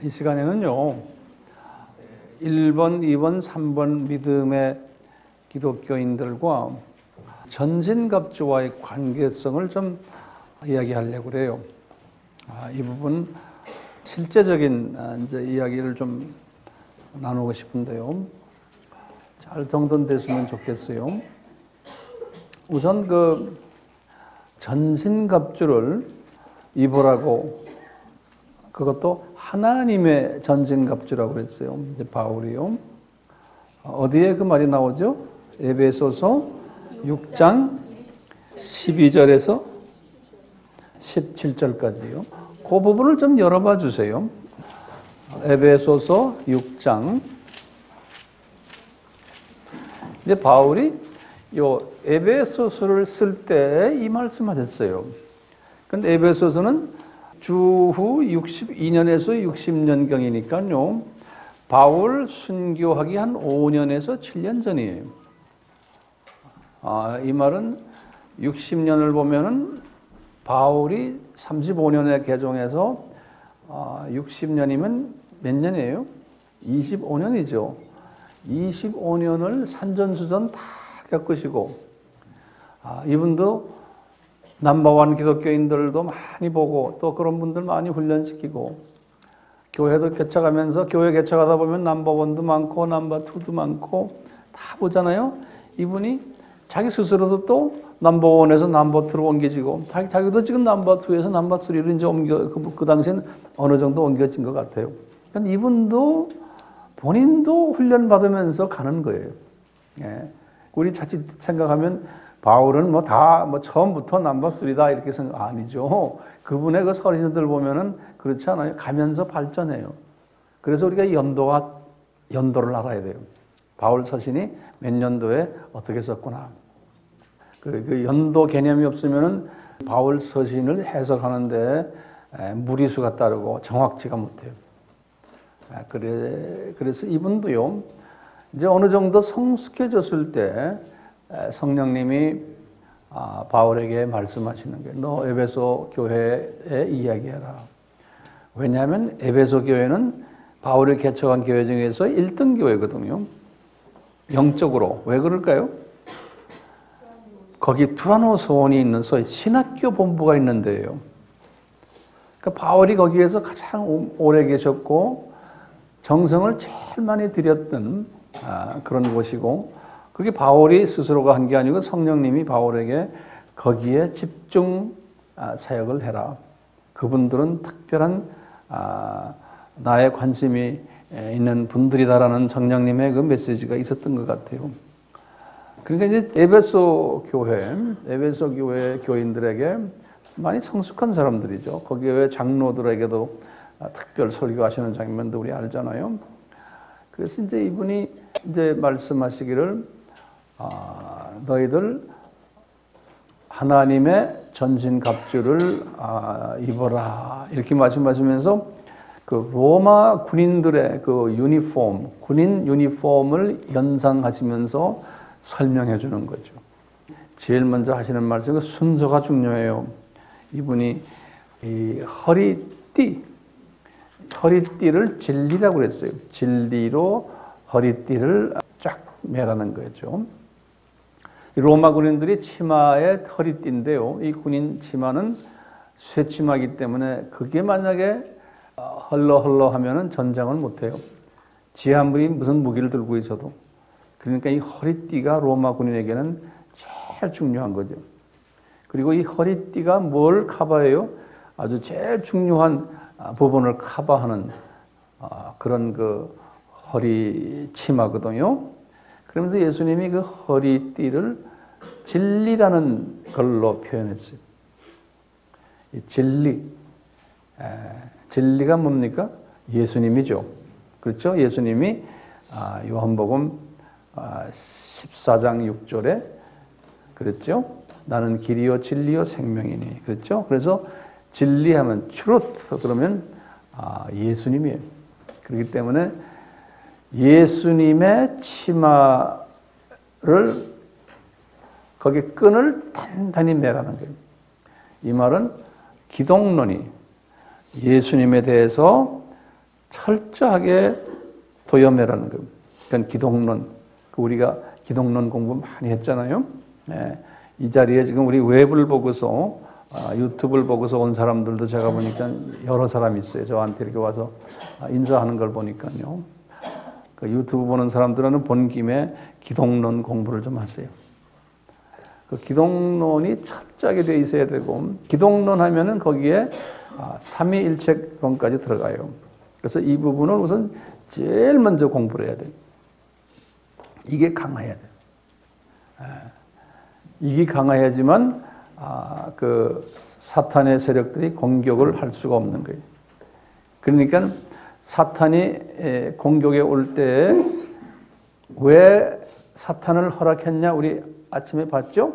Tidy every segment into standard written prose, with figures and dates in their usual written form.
이 시간에는요, 1번, 2번, 3번 믿음의 기독교인들과 전신갑주와의 관계성을 좀 이야기하려고 그래요. 이 부분 실제적인 이제 이야기를 좀 나누고 싶은데요. 잘 정돈됐으면 좋겠어요. 우선 그 전신갑주를 입으라고, 그것도 하나님의 전신갑주라고 그랬어요. 이제 바울이요. 어디에 그 말이 나오죠? 에베소서 6장 12절에서 17절까지요. 그 부분을 좀 열어봐 주세요. 에베소서 6장. 이제 바울이 요 에베소서를 쓸 때 이 말씀하셨어요. 근데 에베소서는 주후 62년에서 60년경이니까요. 바울 순교하기 한 5년에서 7년 전이에요. 이 말은 60년을 보면은 바울이 35년에 개종해서 60년이면 몇 년이에요? 25년이죠. 25년을 산전수전 다 겪으시고, 이분도 넘버원 기독교인들도 많이 보고, 또 그런 분들 많이 훈련시키고, 교회도 개척하면서, 교회 개척하다 보면 넘버원도 많고 넘버2도 많고 다 보잖아요. 이분이 자기 스스로도 또 넘버원에서 넘버2로 옮겨지고, 자기도 지금 넘버2에서 넘버3로 이제 그 당시엔 어느 정도 옮겨진 것 같아요. 그러니까 이분도 본인도 훈련받으면서 가는 거예요. 예. 우리 자칫 생각하면 바울은 다 처음부터 넘버3다 이렇게 생각 아니죠. 그분의 그 서리서들 보면은 그렇지 않아요. 가면서 발전해요. 그래서 우리가 연도를 알아야 돼요. 바울 서신이 몇 년도에 어떻게 썼구나. 그 연도 개념이 없으면은 바울 서신을 해석하는데 무리수가 따르고 정확치가 못해요. 그래서 이분도요, 이제 어느 정도 성숙해졌을 때 성령님이 바울에게 말씀하시는 게, 너 에베소 교회에 이야기해라. 왜냐하면 에베소 교회는 바울이 개척한 교회 중에서 1등 교회거든요. 영적으로. 왜 그럴까요? 거기 투라노 소원이 있는 소위 신학교 본부가 있는 데예요. 그러니까 바울이 거기에서 가장 오래 계셨고 정성을 제일 많이 들였던 그런 곳이고, 그게 바울이 스스로가 한 게 아니고 성령님이 바울에게 거기에 집중 사역을 해라. 그분들은 특별한 나의 관심이 있는 분들이다라는 성령님의 그 메시지가 있었던 것 같아요. 그러니까 이제 에베소 교회 교인들에게 많이 성숙한 사람들이죠. 거기 왜 장로들에게도 특별 설교하시는 장면도 우리 알잖아요. 그래서 이제 이분이 이제 말씀하시기를, 너희들 하나님의 전신갑주를 입어라 이렇게 말씀하시면서 그 로마 군인들의 그 군인 유니폼을 연상하시면서 설명해 주는 거죠. 제일 먼저 하시는 말씀은 순서가 중요해요. 이분이 이 허리띠를 진리라고 그랬어요. 진리로 허리띠를 쫙 매라는 거죠. 로마 군인들이 치마에 허리띠인데요. 이 군인 치마는 쇠치마이기 때문에 그게 만약에 헐렁헐렁하면은 전쟁을 못해요. 지 아무리 무슨 무기를 들고 있어도. 그러니까 이 허리띠가 로마 군인에게는 제일 중요한 거죠. 그리고 이 허리띠가 뭘 커버해요? 아주 제일 중요한 부분을 커버하는 그런 그 허리 치마거든요. 그러면서 예수님이 그 허리띠를 진리라는 걸로 표현했어요. 이 진리가 뭡니까? 예수님이죠. 그렇죠? 예수님이 요한복음 14장 6절에 그랬죠? 나는 길이요 진리요 생명이니. 그렇죠? 그래서 진리하면 truth 그러면 예수님이에요. 그렇기 때문에 예수님의 치마를 거기 끈을 단단히 매라는 거예요. 이 말은 기독론이 예수님에 대해서 철저하게 도염해라는 거예요. 그러니까 기독론, 우리가 기독론 공부 많이 했잖아요. 네. 이 자리에 지금 우리 웹을 보고서 유튜브를 보고서 온 사람들도 제가 보니까 여러 사람이 있어요. 저한테 이렇게 와서 인사하는 걸 보니까요. 그 유튜브 보는 사람들은 본 김에 기독론 공부를 좀 하세요. 그 기독론이 철저하게 돼 있어야 되고, 기독론 하면은 거기에 삼위일체론까지 들어가요. 그래서 이 부분을 우선 제일 먼저 공부를 해야 돼요. 이게 강해야 돼요. 이게 강해야지만 그 사탄의 세력들이 공격을 할 수가 없는 거예요. 그러니까 사탄이 공격에 올 때 왜 사탄을 허락했냐? 우리 아침에 봤죠?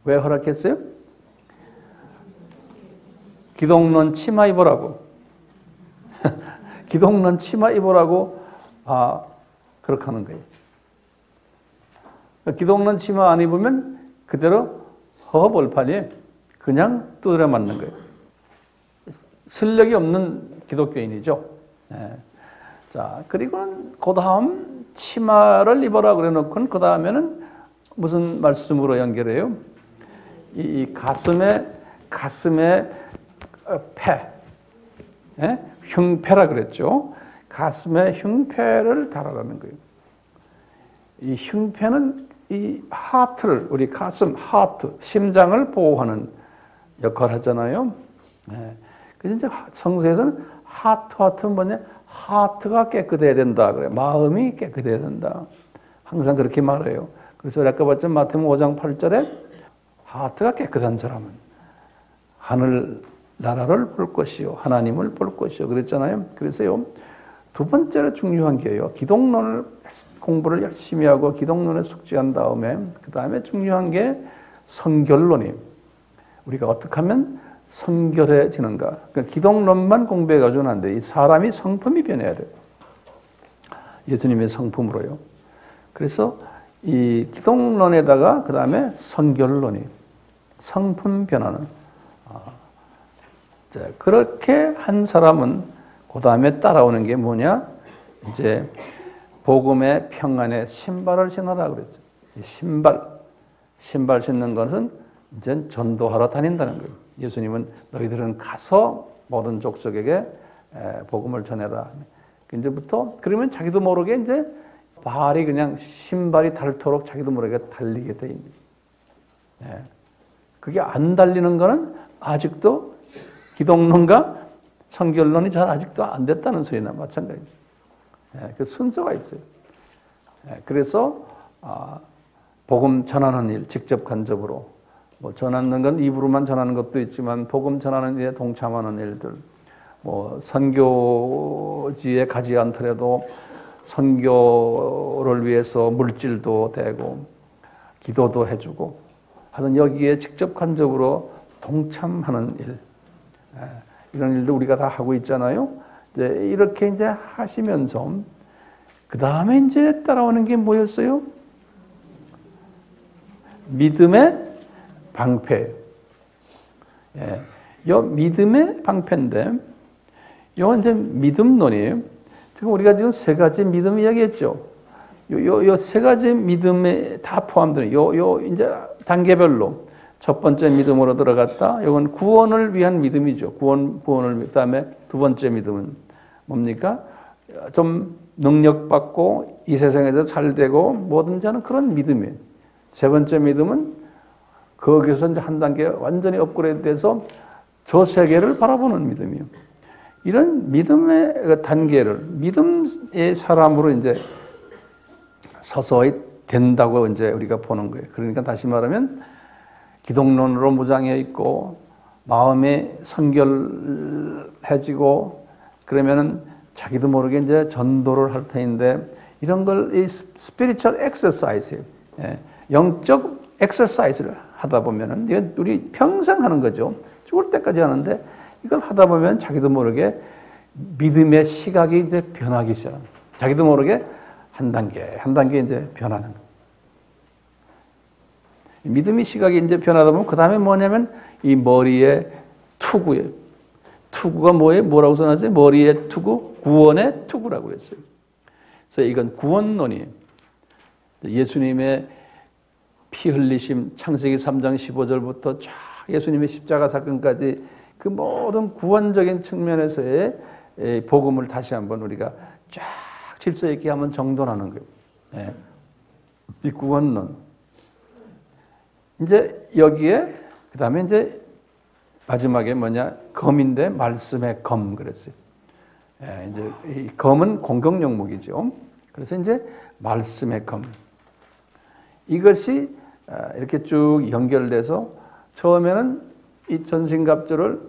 왜 허락했어요? 기독론 치마 입으라고. 기독론 치마 입으라고 그렇게 하는 거예요. 기독론 치마 안 입으면 그대로 허허벌판이 그냥 두드려 맞는 거예요. 실력이 없는 기독교인이죠. 네. 자, 그리고는 그 다음 치마를 입어라 그래 놓고는 그 다음에는 무슨 말씀으로 연결해요? 이 가슴에 패, 예? 흉패라 그랬죠. 가슴에 흉패를 달아라는 거예요. 이 흉패는 이 하트를, 우리 가슴, 하트, 심장을 보호하는 역할을 하잖아요. 네. 그래서 이제 성서에서는 하트는 뭐냐? 하트가 깨끗해야 된다. 그래. 마음이 깨끗해야 된다. 항상 그렇게 말해요. 그래서 아까 봤죠? 마태복음 5장 8절에 하트가 깨끗한 사람은 하늘 나라를 볼 것이요. 하나님을 볼 것이요. 그랬잖아요. 그래서요. 두 번째로 중요한 게요. 기독론을 공부를 열심히 하고 기독론에 숙지한 다음에 그 다음에 중요한 게 성결론이에요. 우리가 어떻게 하면 성결해지는가. 그러니까 기독론만 공부해가지고는 안 돼요. 이 사람이 성품이 변해야 돼요. 예수님의 성품으로요. 그래서 이 기독론에다가 그 다음에 성결론이 성품 변화는 자, 그렇게 한 사람은 그 다음에 따라오는 게 뭐냐? 이제 복음의 평안의 신발을 신어라 그랬죠. 신발 신는 것은 이제 전도하러 다닌다는 거예요. 예수님은 너희들은 가서 모든 족속에게 복음을 전해라. 이제부터 그러면 자기도 모르게 이제 발이 그냥 신발이 닳도록 자기도 모르게 달리게 돼 있는 거예요. 그게 안 달리는 거는 아직도 기독론과 성결론이 잘 아직도 안 됐다는 소리나 마찬가지죠. 그 순서가 있어요. 그래서 복음 전하는 일, 직접 간접으로 뭐 전하는 건 입으로만 전하는 것도 있지만 복음 전하는 일에 동참하는 일들, 뭐 선교지에 가지 않더라도 선교를 위해서 물질도 대고 기도도 해주고 하여튼 여기에 직접 간접으로 동참하는 일, 이런 일도 우리가 다 하고 있잖아요. 이제 이렇게 이제 하시면서 그 다음에 이제 따라오는 게 뭐였어요? 믿음의 방패. 요 믿음의 방패인데, 이건 이제 믿음론이에요. 지금 우리가 지금 세 가지 믿음 이야기했죠. 요 세 가지 믿음에 다 포함되는 요 이제 단계별로 첫 번째 믿음으로 들어갔다. 이건 구원을 위한 믿음이죠. 구원을 그다음에 두 번째 믿음은 뭡니까? 좀 능력받고 이 세상에서 잘 되고 뭐든지 하는 그런 믿음이에요. 세 번째 믿음은 거기서 이제 한 단계 완전히 업그레이드돼서 저 세계를 바라보는 믿음이에요. 이런 믿음의 단계를 믿음의 사람으로 이제 서서히 된다고 이제 우리가 보는 거예요. 그러니까 다시 말하면 기독론으로 무장해 있고 마음이 성결해지고 그러면은 자기도 모르게 이제 전도를 할 터인데 이런 걸 이 스피리추얼 엑서사이즈, 영적 엑서사이즈를 하다 보면은 이건 우리 평생 하는 거죠. 죽을 때까지 하는데 이걸 하다 보면 자기도 모르게 믿음의 시각이 이제 변하기 시작합니다. 자기도 모르게 한 단계 이제 변하는 거예요. 믿음의 시각이 이제 변하다 보면 그 다음에 뭐냐면 이 머리에 투구예요. 투구가 뭐예요? 뭐라고 써놨어요? 머리의 투구? 구원의 투구라고 그랬어요. 그래서 이건 구원론이에요. 예수님의 피 흘리심, 창세기 3장 15절부터 쫙 예수님의 십자가 사건까지 그 모든 구원적인 측면에서의 복음을 다시 한번 우리가 쫙 질서 있게 한번 정돈하는 거예요. 네. 이 구원론. 이제 여기에 그 다음에 이제 마지막에 뭐냐? 검인데 말씀의 검 그랬어요. 예, 이제 이 검은 공격 용목이죠. 그래서 이제 말씀의 검. 이것이 이렇게 쭉 연결돼서 처음에는 이 전신갑주를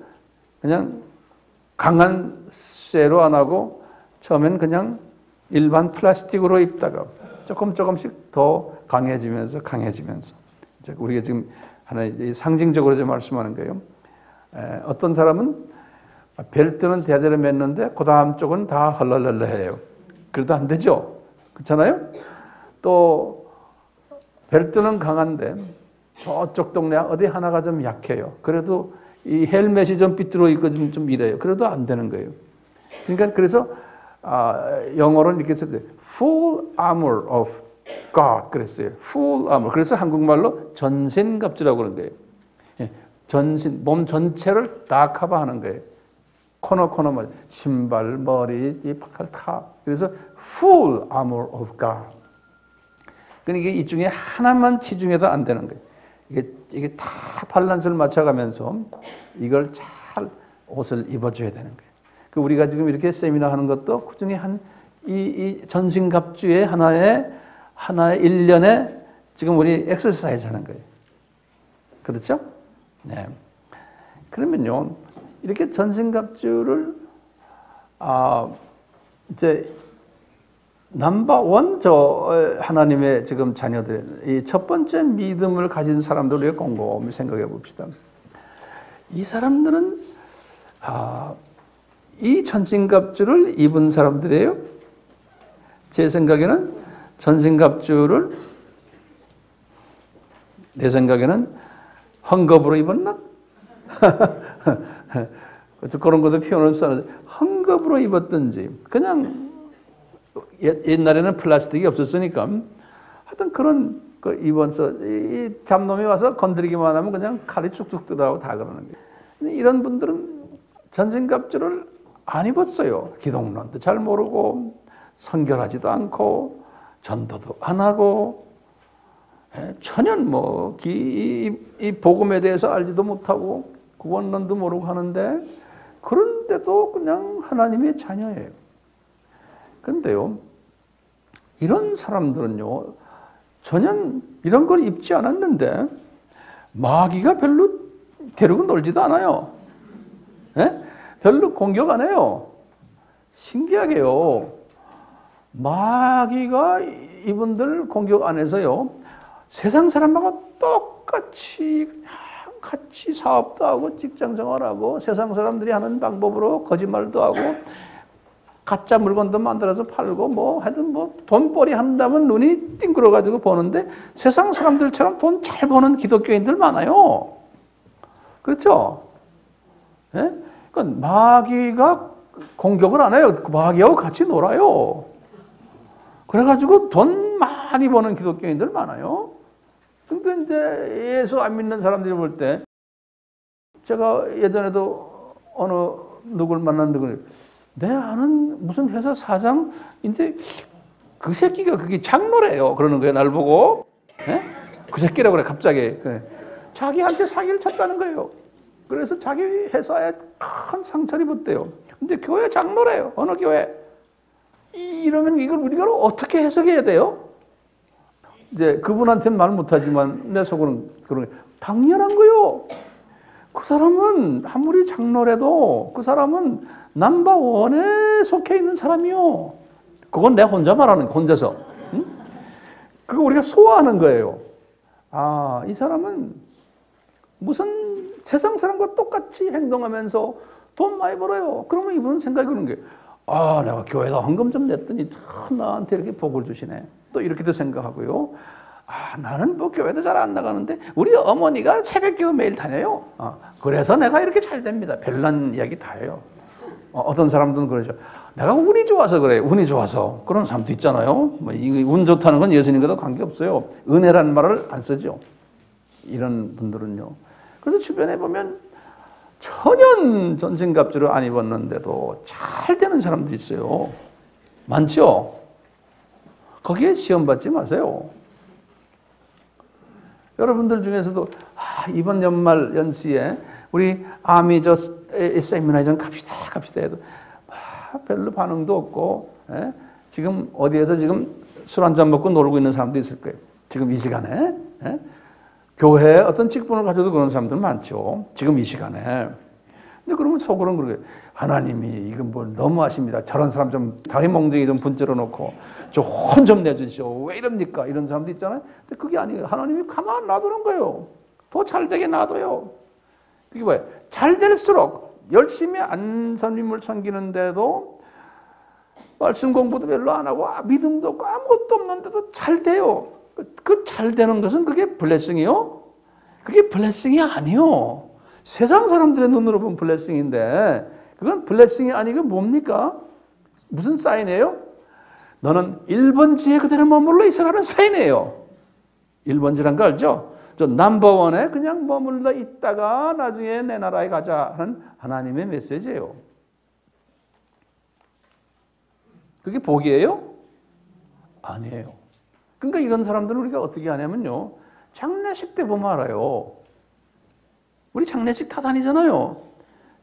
그냥 강한 쇠로 안 하고 처음에는 그냥 일반 플라스틱으로 입다가 조금씩 더 강해지면서 우리가 지금 하나 상징적으로 좀 말씀하는 거예요. 어떤 사람은 벨트는 대대로 맸는데 그 다음 쪽은 다 헐렁헐렁해요. 그래도 안 되죠. 그렇잖아요? 또 벨트는 강한데 저쪽 동네 어디 하나가 좀 약해요. 그래도 이 헬멧이 좀 삐뚤어 있고 좀 이래요. 그래도 안 되는 거예요. 그러니까 그래서 영어로는 이렇게 썼어요. Full armor of God 그랬어요. Full armor. 그래서 한국말로 전신갑주라고 그러는 거예요. 전신, 몸 전체를 다 커버하는 거예요. 코너마다 신발, 머리, 이 팔 다. 그래서 full armor of God. 그러니까 이 중에 하나만 치중해도 안 되는 거예요. 이게 다 밸런스를 맞춰가면서 이걸 잘 옷을 입어줘야 되는 거예요. 우리가 지금 이렇게 세미나 하는 것도 그 중에 이 전신갑주의 하나의 일련의 지금 우리 엑서사이즈 하는 거예요. 그렇죠? 네. 그러면요, 이렇게 전신갑주를, 이제, 넘버원, 하나님의 지금 자녀들, 이 첫 번째 믿음을 가진 사람들을 우리가 곰곰이 생각해 봅시다. 이 사람들은, 이 전신갑주를 입은 사람들이에요. 제 생각에는 전신갑주를, 내 생각에는 헝겊으로 입었나? 그런 것도 표현을 써는데 헝겊으로 입었든지 그냥 옛날에는 플라스틱이 없었으니까 하여튼 그런 거 입어서 이 잡놈이 와서 건드리기만 하면 그냥 칼이 쭉쭉 들어가고 다 그러는 거예요. 근데 이런 분들은 전신갑주를 안 입었어요. 기독론도 잘 모르고 선결하지도 않고 전도도 안 하고 전혀 이 복음에 대해서 알지도 못하고 구원론도 모르고 하는데 그런데도 그냥 하나님의 자녀예요. 그런데요, 이런 사람들은요, 전혀 이런 걸 입지 않았는데 마귀가 별로 데리고 놀지도 않아요. 별로 공격 안 해요. 신기하게요. 마귀가 이분들 공격 안 해서요. 세상 사람하고 똑같이 그냥 같이 사업도 하고 직장 생활하고 세상 사람들이 하는 방법으로 거짓말도 하고 가짜 물건도 만들어서 팔고 하여튼 돈벌이 한다면 눈이 띵그러가지고 보는데 세상 사람들처럼 돈 잘 버는 기독교인들 많아요. 그렇죠? 예? 그러니까 마귀가 공격을 안 해요. 마귀하고 같이 놀아요. 그래가지고 돈 많이 버는 기독교인들 많아요. 근데 이제 예수 안 믿는 사람들이 볼 때 제가 예전에도 어느 누굴 만났는데 내 아는 무슨 회사 사장인데 그 새끼가 그게 장로래요. 그러는 거예요. 날 보고. 네? 그 새끼라고 그래 갑자기. 자기한테 사기를 쳤다는 거예요. 그래서 자기 회사에 큰 상처를 입었대요. 근데 교회 장로래요. 어느 교회. 이러면 이걸 우리가 어떻게 해석해야 돼요? 이제 그분한테는 말 못하지만 내 속으로는 그런 게 당연한 거요. 그 사람은 아무리 장로라도 그 사람은 넘버원에 속해 있는 사람이요. 그건 내가 혼자 말하는 거야, 혼자서. 응? 그거 우리가 소화하는 거예요. 이 사람은 무슨 세상 사람과 똑같이 행동하면서 돈 많이 벌어요. 그러면 이분은 생각이 그런 게 내가 교회에다 헌금 좀 냈더니 참 나한테 이렇게 복을 주시네. 또 이렇게도 생각하고요. 나는 뭐 교회도 잘 안 나가는데 우리 어머니가 새벽기도 매일 다녀요. 그래서 내가 이렇게 잘 됩니다. 별난 이야기 다 해요. 어떤 사람들은 그러죠. 내가 운이 좋아서 그래. 운이 좋아서. 그런 사람도 있잖아요. 뭐 운 좋다는 건 예수님과도 관계없어요. 은혜라는 말을 안 쓰죠. 이런 분들은요. 그래서 주변에 보면 천연 전신갑주를 안 입었는데도 잘 되는 사람들이 있어요. 많죠? 거기에 시험 받지 마세요. 여러분들 중에서도 이번 연말 연시에 우리 아미 세미나에 좀 갑시다 해도 별로 반응도 없고, 지금 어디에서 지금 술 한잔 먹고 놀고 있는 사람도 있을 거예요. 지금 이 시간에. 교회에 어떤 직분을 가져도 그런 사람들 많죠. 지금 이 시간에. 근데 그러면 속으로는 그러게 하나님이 이건 뭐 너무하십니다. 저런 사람 좀 다리 몽둥이 좀 분질러 놓고 저 혼 좀 내주시오. 왜 이럽니까? 이런 사람도 있잖아요. 근데 그게 아니에요. 하나님이 가만 놔두는 거예요. 더 잘되게 놔둬요. 그게 뭐예요? 잘 될수록 열심히 안선님을 섬기는데도 말씀 공부도 별로 안 하고 믿음도 없고 아무것도 없는데도 잘 돼요. 그 잘 되는 것은 그게 블레싱이요? 그게 블레싱이 아니요. 세상 사람들의 눈으로 보면 블레싱인데 그건 블레싱이 아니고 뭡니까? 무슨 사인이에요? 너는 1번지에 그대로 머물러 있어라는 사인이에요. 1번지란 거 알죠? 저 넘버원에 그냥 머물러 있다가 나중에 내 나라에 가자 하는 하나님의 메시지예요. 그게 복이에요? 아니에요. 그러니까 이런 사람들은 우리가 어떻게 하냐면요. 장례식 때 보면 알아요. 우리 장례식 다 다니잖아요.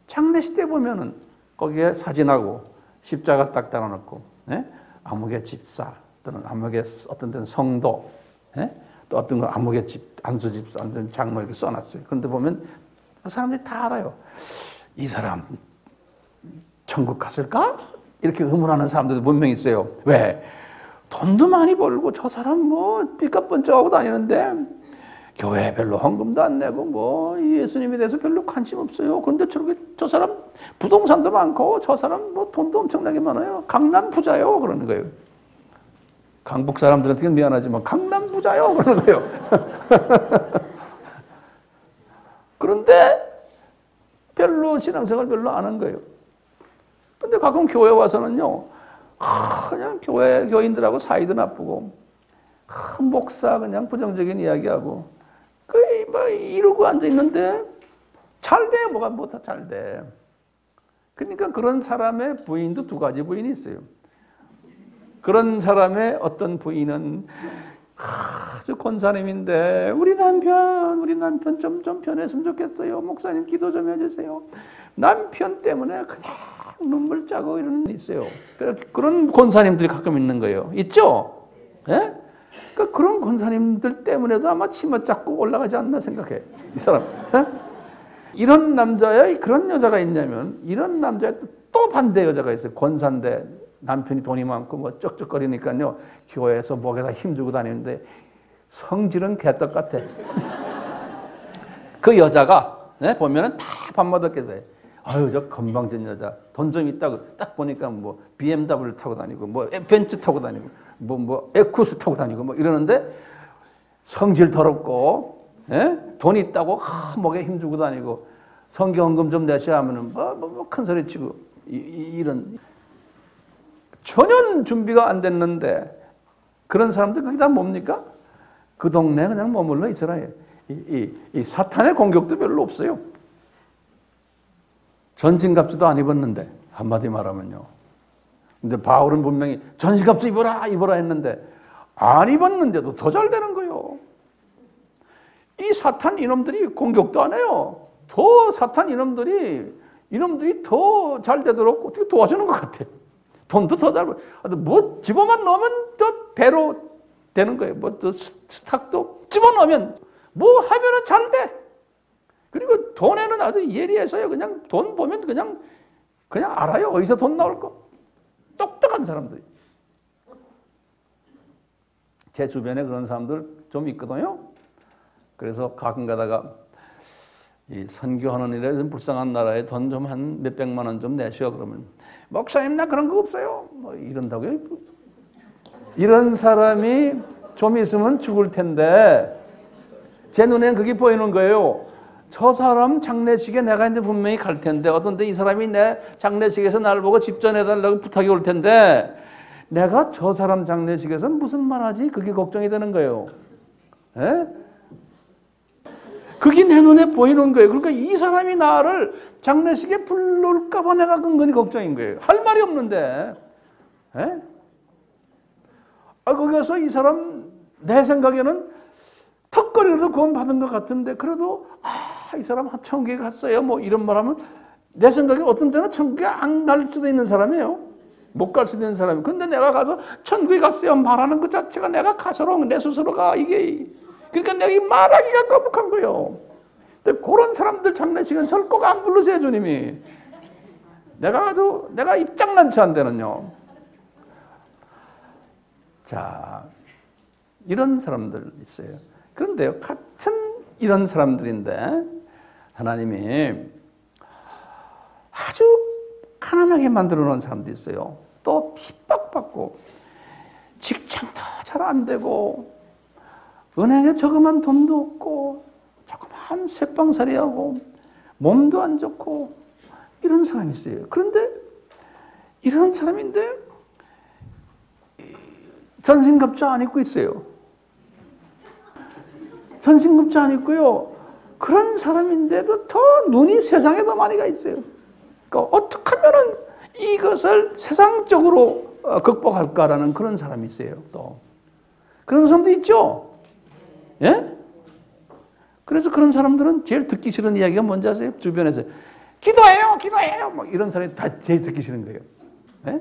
장례식 때 보면은 거기에 사진하고 십자가 딱 달아놓고, 암흑의 집사 또는 암흑의 어떤 데는 성도, 또 어떤 건 암흑의 안수 집사, 어떤 장로 이렇게 써놨어요. 그런데 보면 그 사람들이 다 알아요. 이 사람 천국 갔을까? 이렇게 의문하는 사람들도 분명히 있어요. 왜? 돈도 많이 벌고 저 사람 뭐 삐까 번쩍하고 다니는데 교회 별로 헌금도 안 내고 뭐 예수님에 대해서 별로 관심 없어요. 그런데 저렇게 저 사람 부동산도 많고 저 사람 뭐 돈도 엄청나게 많아요. 강남 부자요 그러는 거예요. 강북 사람들한테는 미안하지만 강남 부자요 그러는 거예요. 그런데 별로 신앙생활 별로 안 한 거예요. 근데 가끔 교회 와서는요. 그냥 교인들하고 사이도 나쁘고 목사 그냥 부정적인 이야기하고 뭐 이러고 앉아있는데 잘 돼. 뭐가 뭐 다 잘 돼. 그러니까 그런 사람의 부인도 두 가지 부인이 있어요. 그런 사람의 어떤 부인은 아주 권사님인데 우리 남편 좀 변했으면 좋겠어요. 목사님 기도 좀 해주세요. 남편 때문에 그냥 눈물 짜고 이러는 분 있어요. 그런 권사님들이 가끔 있는 거예요. 있죠? 예? 그러니까 그런 권사님들 때문에도 아마 치마 잡고 올라가지 않나 생각해. 이 사람. 예? 이런 남자야, 그런 여자가 있냐면 이런 남자야 또 반대 여자가 있어요. 권사인데 남편이 돈이 많고 뭐 쩍쩍거리니까요. 교회에서 목에다 힘주고 다니는데 성질은 개떡 같아. 그 여자가 보면은 다 밤마다 깨서 아유 저 건방진 여자 돈 좀 있다고 딱 보니까 뭐 BMW 타고 다니고 뭐 벤츠 타고 다니고 뭐 에쿠스 타고 다니고 뭐 이러는데 성질 더럽고 돈 있다고 목에 힘주고 다니고 성경헌금 좀 내셔야 하면은 뭐 큰 소리 치고 이런 전혀 준비가 안 됐는데 그런 사람들 그게 다 뭡니까? 그 동네에 그냥 머물러 있어라. 이 사탄의 공격도 별로 없어요. 전신갑주도 안 입었는데 한마디 말하면요. 근데 바울은 분명히 전신갑주 입어라 했는데 안 입었는데도 더 잘 되는 거예요. 이 사탄 이놈들이 공격도 안 해요. 더 사탄 이놈들이 더 잘 되도록 어떻게 도와주는 것 같아. 돈도 더 잘 벌. 뭐 집어만 넣으면 더 배로 되는 거예요. 뭐 또 스탁도 집어넣으면 뭐 하면은 잘 돼. 그리고 돈에는 아주 예리해서요. 그냥 돈 보면 그냥 알아요. 어디서 돈 나올 거. 똑똑한 사람들이. 제 주변에 그런 사람들 좀 있거든요. 그래서 가끔 가다가 이 선교하는 일에 좀 불쌍한 나라에 돈 좀 한 몇백만 원 좀 내시오. 그러면 목사님 나 그런 거 없어요. 뭐 이런다고요. 이런 사람이 좀 있으면 죽을 텐데 제 눈에는 그게 보이는 거예요. 저 사람 장례식에 내가 이제 분명히 갈 텐데 어떤데 이 사람이 내 장례식에서 나를 보고 집전해달라고 부탁이 올 텐데 내가 저 사람 장례식에서 무슨 말하지? 그게 걱정이 되는 거예요. 에? 그게 내 눈에 보이는 거예요. 그러니까 이 사람이 나를 장례식에 불러올까 봐 내가 근근히 걱정인 거예요. 할 말이 없는데. 에? 거기서 이 사람 내 생각에는 턱걸이라도 구원받은 것 같은데 그래도 이 사람 천국에 갔어요. 뭐 이런 말하면 내 생각에 어떤 때는 천국에 안 갈 수도 있는 사람이에요. 못 갈 수도 있는 사람이에요. 근데 내가 가서 천국에 갔어요 말하는 것 자체가 내가 가서로 내 스스로가 이게 그러니까 내가 말하기가 거북한 거예요. 근데 그런 사람들 장례식은 절꼭 안 부르세요 주님이. 내가 입장난치 한 데는요. 자, 이런 사람들 있어요. 그런데요, 같은 이런 사람들인데 하나님이 아주 가난하게 만들어 놓은 사람도 있어요. 또 핍박받고 직장도 잘 안 되고 은행에 조그만 돈도 없고 조그만 새빵살이하고 몸도 안 좋고 이런 사람이 있어요. 그런데 이런 사람인데 전신갑주 안 입고 있어요. 전신갑주 안 입고요. 그런 사람인데도 더 눈이 세상에 더 많이 가 있어요. 그러니까 어떻게 하면은 이것을 세상적으로 극복할까라는 그런 사람이 있어요. 또 그런 사람도 있죠. 예? 그래서 그런 사람들은 제일 듣기 싫은 이야기가 뭔지 아세요? 주변에서 기도해요, 뭐 이런 사람이 다 제일 듣기 싫은 거예요. 예?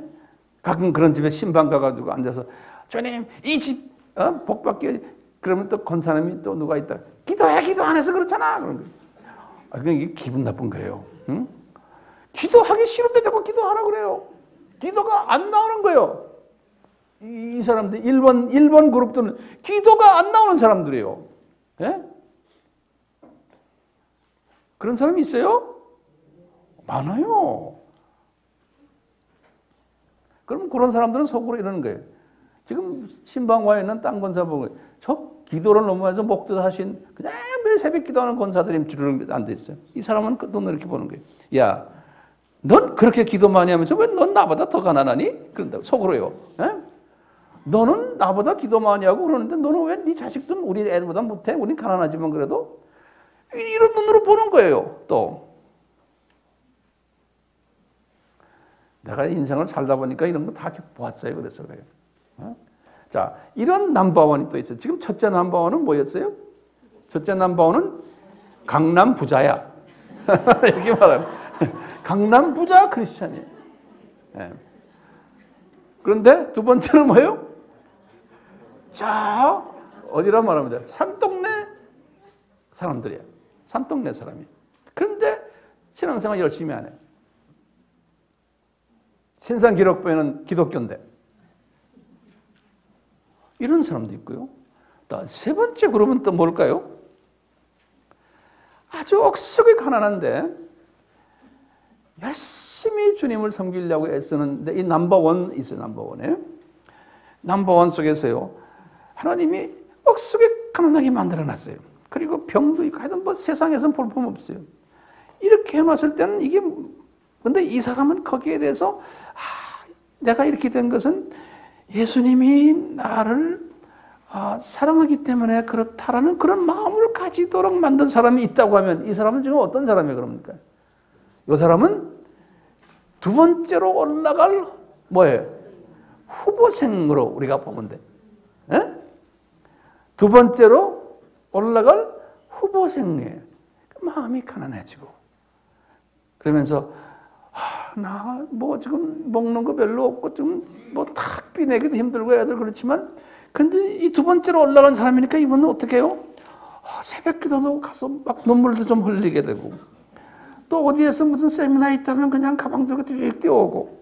가끔 그런 집에 신방 가가지고 앉아서 주님 이 집 복 받게 그러면 또 건 사람이 또 누가 있다. 기도 안 해서 그렇잖아. 그런 거예요. 그냥 이게 기분 나쁜 거예요. 응? 기도하기 싫은데 자꾸 기도하라고 그래요. 기도가 안 나오는 거예요. 이 사람들 1번 그룹들은 기도가 안 나오는 사람들이에요. 예? 그런 사람이 있어요? 많아요. 그럼 그런 사람들은 속으로 이러는 거예요. 지금 신방와에 있는 땅 권사 보고 저 기도를 너무해서 목도 하신 그냥 매일 새벽 기도하는 권사들이 주르륵 앉아 있어요. 이 사람은 눈을 이렇게 보는 거예요. 야, 넌 그렇게 기도 많이 하면서 왜 넌 나보다 더 가난하니? 그런다고 속으로요. 에? 너는 나보다 기도 많이 하고 그러는데 너는 왜 네 자식들은 우리 애들보다 못해? 우린 가난하지만 그래도 이런 눈으로 보는 거예요. 또 내가 인생을 살다 보니까 이런 거 다 보았어요. 그래서 그래요. 자, 이런 넘버원이 또 있어요. 지금 첫째 넘버원은 뭐였어요? 첫째 넘버원은 강남 부자야. 이렇게 말하면 강남 부자 크리스찬이에요. 네. 그런데 두 번째는 뭐예요? 자, 어디라 말하면 돼요? 산동네 사람들이에요. 산동네 사람이. 그런데 신앙생활 열심히 안 해요. 신상기록부에는 기독교인데 이런 사람도 있고요. 세 번째 그룹은 또 뭘까요? 아주 억석이 가난한데 열심히 주님을 섬기려고 애쓰는데 이 넘버원 있어요. 넘버원에 넘버원 속에서요 하나님이 억석이 가난하게 만들어놨어요. 그리고 병도 있고 하여튼 뭐 세상에서는 볼품 없어요. 이렇게 해놨을 때는 이게 근데 이 사람은 거기에 대해서 내가 이렇게 된 것은 예수님이 나를 사랑하기 때문에 그렇다라는 그런 마음을 가지도록 만든 사람이 있다고 하면 이 사람은 지금 어떤 사람이에요? 그럽니까? 이 사람은 두 번째로 올라갈 뭐예요? 후보생으로 우리가 보면 돼. 에? 두 번째로 올라갈 후보생이에요. 마음이 가난해지고 그러면서 나 뭐 지금 먹는 거 별로 없고 좀 뭐 탁비 내기도 힘들고 애들 그렇지만 근데 이 두 번째로 올라간 사람이니까 이분은 어떻게 해요? 새벽 기도도 가서 막 눈물도 좀 흘리게 되고 또 어디에서 무슨 세미나 있다면 그냥 가방 들고 쭉 뛰어오고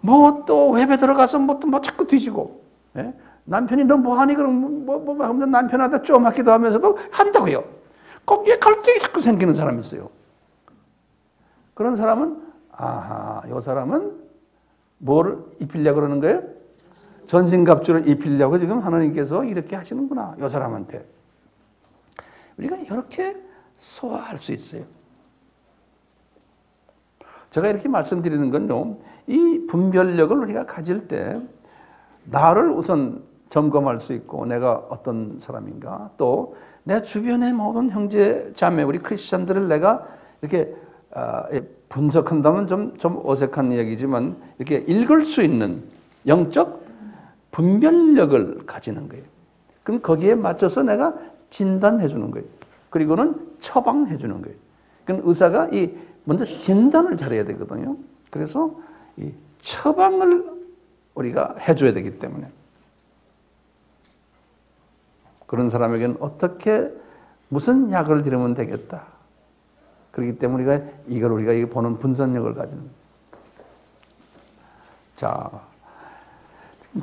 뭐 또 웹에 들어가서 뭐 자꾸 뒤지고 남편이 너 뭐하니? 그럼 뭐 하면 남편한테 쪼맣기도 하면서도 한다고요. 거기에 갈등이 자꾸 생기는 사람이 있어요. 그런 사람은 이 사람은 뭘 입히려고 그러는 거예요? 전신갑주를 입히려고 지금 하나님께서 이렇게 하시는구나, 이 사람한테. 우리가 이렇게 소화할 수 있어요. 제가 이렇게 말씀드리는 건요, 이 분별력을 우리가 가질 때 나를 우선 점검할 수 있고, 내가 어떤 사람인가, 또 내 주변의 모든 형제 자매 우리 크리스천들을 내가 이렇게 분석한다면 좀 어색한 얘기지만 이렇게 읽을 수 있는 영적 분별력을 가지는 거예요. 그럼 거기에 맞춰서 내가 진단해 주는 거예요. 그리고는 처방해 주는 거예요. 그럼 의사가 먼저 진단을 잘해야 되거든요. 그래서 이 처방을 우리가 해줘야 되기 때문에 그런 사람에게는 어떻게 무슨 약을 드리면 되겠다. 그렇기 때문에 우리가 보는 분석력을 가지는 거예요. 자,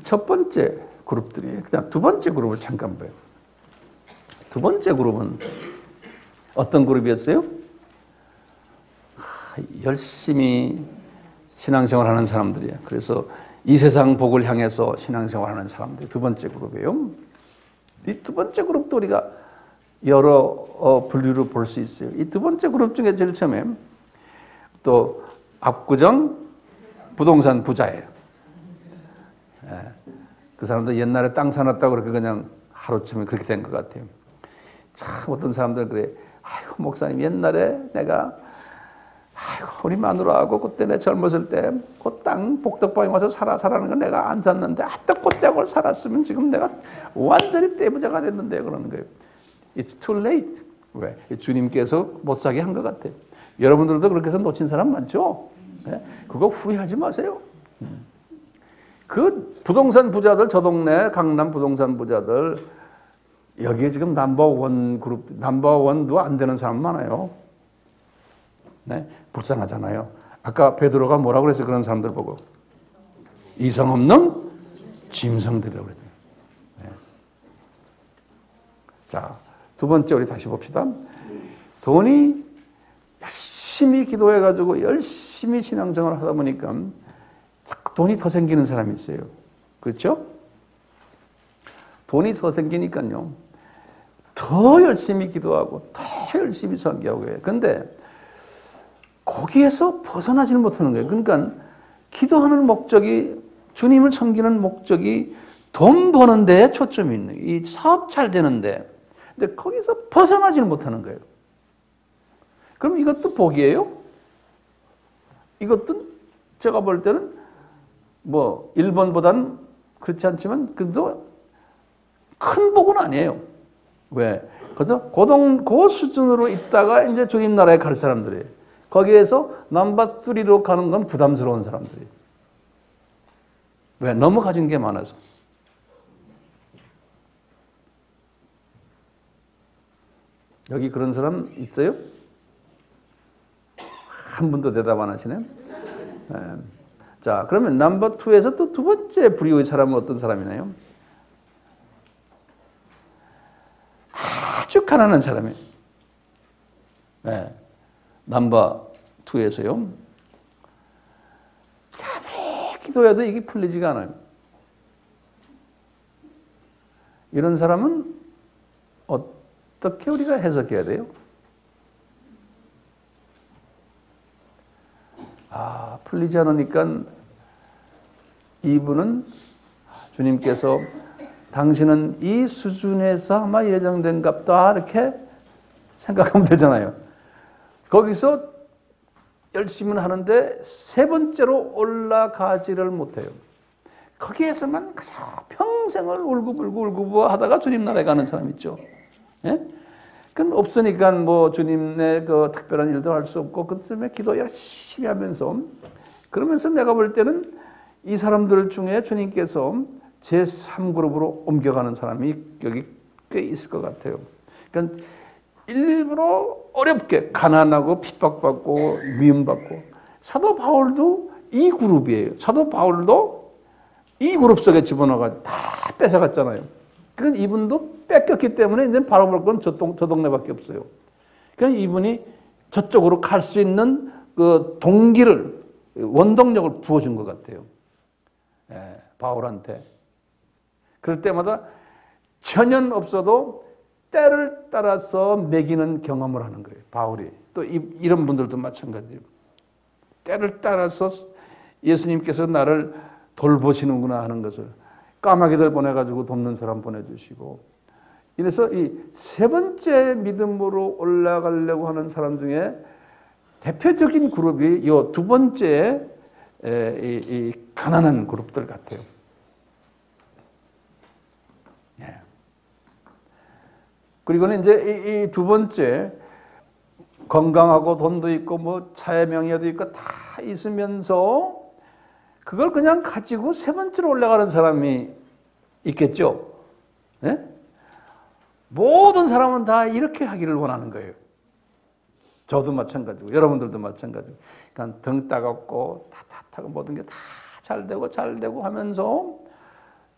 첫 번째 그룹들이 그냥 두 번째 그룹을 잠깐 봐요. 두 번째 그룹은 어떤 그룹이었어요? 열심히 신앙생활하는 사람들이에요. 그래서 이 세상 복을 향해서 신앙생활하는 사람들이 두 번째 그룹이에요. 이 두 번째 그룹도 우리가 여러 분류로 볼 수 있어요. 이 두 번째 그룹 중에 제일 처음에 또 압구정 부동산 부자예요. 그 사람도 옛날에 땅 사놨다고 그렇게 그냥 하루쯤에 그렇게 된 것 같아요. 참 어떤 사람들은 그래. 아이고 목사님 옛날에 내가 우리 마누라하고 그때 내 젊었을 때 그 땅 복덕방에 와서 살라는 건 내가 안 샀는데 그때 그걸 살았으면 지금 내가 완전히 떼부자가 됐는데 그러는 거예요. It's too late. 왜? 주님께서 못 사게 한 것 같아요. 여러분들도 그렇게 해서 놓친 사람 많죠? 네? 그거 후회하지 마세요. 그 부동산 부자들, 저 동네 강남 부동산 부자들 여기에 지금 넘버원 그룹, 넘버원도 안 되는 사람 많아요. 네? 불쌍하잖아요. 아까 베드로가 뭐라고 그랬어요? 그런 사람들 보고 이성 없는 짐승들이라고 그랬어요. 네. 자, 두 번째 우리 다시 봅시다. 돈이 열심히 기도해가지고 열심히 신앙생활을 하다 보니까 돈이 더 생기는 사람이 있어요. 그렇죠? 돈이 더 생기니까요. 더 열심히 기도하고 더 열심히 섬기하고 해요. 그런데 거기에서 벗어나지는 못하는 거예요. 그러니까 기도하는 목적이 주님을 섬기는 목적이 돈 버는 데에 초점이 있는 거예요. 이 사업 잘 되는데 근데 거기서 벗어나지는 못하는 거예요. 그럼 이것도 복이에요? 이것도 제가 볼 때는 1번보다는 그렇지 않지만 그래도 큰 복은 아니에요. 왜? 그래서 그 수준으로 있다가 이제 주님 나라에 갈 사람들이에요. 거기에서 넘버 3로 가는 건 부담스러운 사람들이에요. 왜? 너무 가진 게 많아서. 여기 그런 사람 있어요? 한 분도 대답 안 하시네. 네. 자, 그러면 넘버 2에서 또 두 번째 부류의 사람은 어떤 사람이나요? 아주 가난한 사람이에요. 네. 넘버 2에서요. 아무리 기도해도 이게 풀리지가 않아요. 이런 사람은 어떻게 우리가 해석해야 돼요? 풀리지 않으니까 이분은 주님께서 당신은 이 수준에서 아마 예정된갑다 이렇게 생각하면 되잖아요. 거기서 열심히 하는데 세 번째로 올라가지를 못해요. 거기에서만 그냥 평생을 울고불고 하다가 주님 나라에 가는 사람 있죠. 예? 그건 없으니까 주님의 그 특별한 일도 할 수 없고 그 때문에 기도 열심히 하면서 그러면서 내가 볼 때는 이 사람들 중에 주님께서 제3그룹으로 옮겨가는 사람이 여기 꽤 있을 것 같아요. 그러니까 일부러 어렵게 가난하고 핍박받고 미움받고 사도 바울도 이 그룹이에요. 사도 바울도 이 그룹 속에 집어넣어가지고 다 뺏어갔잖아요. 그러니까 이분도 뺏겼기 때문에 이제 바라볼 건 저 동네밖에 없어요. 그러니까 이분이 저쪽으로 갈 수 있는 그 동기를 원동력을 부어준 것 같아요. 바울한테. 그럴 때마다 천연 없어도 때를 따라서 먹이는 경험을 하는 거예요. 바울이. 또 이런 분들도 마찬가지예요. 때를 따라서 예수님께서 나를 돌보시는구나 하는 것을 까마귀들 보내가지고 돕는 사람 보내주시고, 이래서 이 세 번째 믿음으로 올라가려고 하는 사람 중에 대표적인 그룹이 이 두 번째 이 가난한 그룹들 같아요. 예. 그리고는 이제 이 두 번째, 건강하고 돈도 있고 뭐 차의 명예도 있고 다 있으면서 그걸 그냥 가지고 세 번째로 올라가는 사람이 있겠죠. 네? 모든 사람은 다 이렇게 하기를 원하는 거예요. 저도 마찬가지고 여러분들도 마찬가지고. 그러니까 등 따갑고 탓하고 모든 게 다 잘 되고 하면서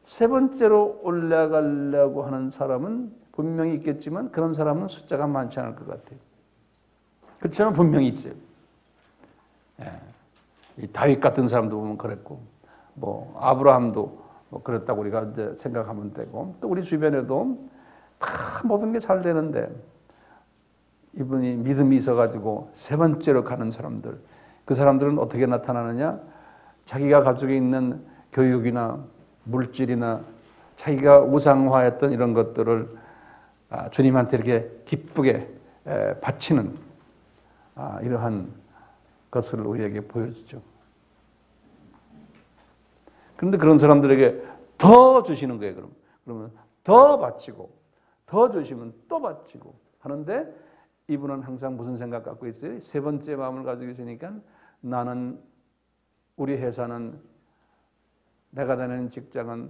세 번째로 올라가려고 하는 사람은 분명히 있겠지만 그런 사람은 숫자가 많지 않을 것 같아요. 그렇지만 분명히 있어요. 예. 이 다윗 같은 사람도 보면 그랬고, 뭐 아브라함도 뭐 그랬다고 우리가 이제 생각하면 되고, 또 우리 주변에도 다 모든 게 잘 되는데 이분이 믿음이 있어가지고 세 번째로 가는 사람들, 그 사람들은 어떻게 나타나느냐? 자기가 가지고 있는 교육이나 물질이나 자기가 우상화했던 이런 것들을 주님한테 이렇게 기쁘게 바치는 이러한 것을 우리에게 보여주죠. 그런데 그런 사람들에게 더 주시는 거예요. 그러면 더 바치고 더 주시면 또 바치고 하는데, 이분은 항상 무슨 생각 갖고 있어요? 세 번째 마음을 가지고 있으니까 나는, 우리 회사는, 내가 다니는 직장은,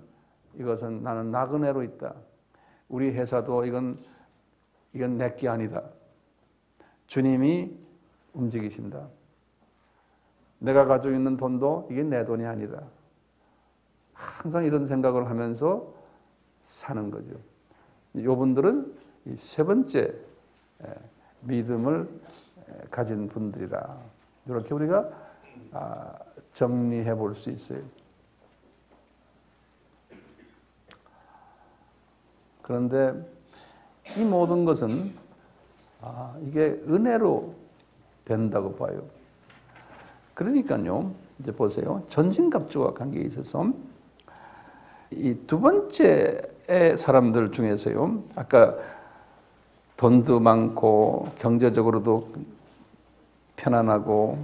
이것은 나는 나그네로 있다. 우리 회사도 이건 내게 아니다. 주님이 움직이신다. 내가 가지고 있는 돈도 이게 내 돈이 아니다. 항상 이런 생각을 하면서 사는 거죠. 이분들은 이 세 번째 믿음을 가진 분들이라, 이렇게 우리가 정리해 볼 수 있어요. 그런데 이 모든 것은 이게 은혜로 된다고 봐요. 그러니까요, 이제 보세요. 전신갑주와 관계에 있어서 이 두 번째 사람들 중에서요, 아까 돈도 많고 경제적으로도 편안하고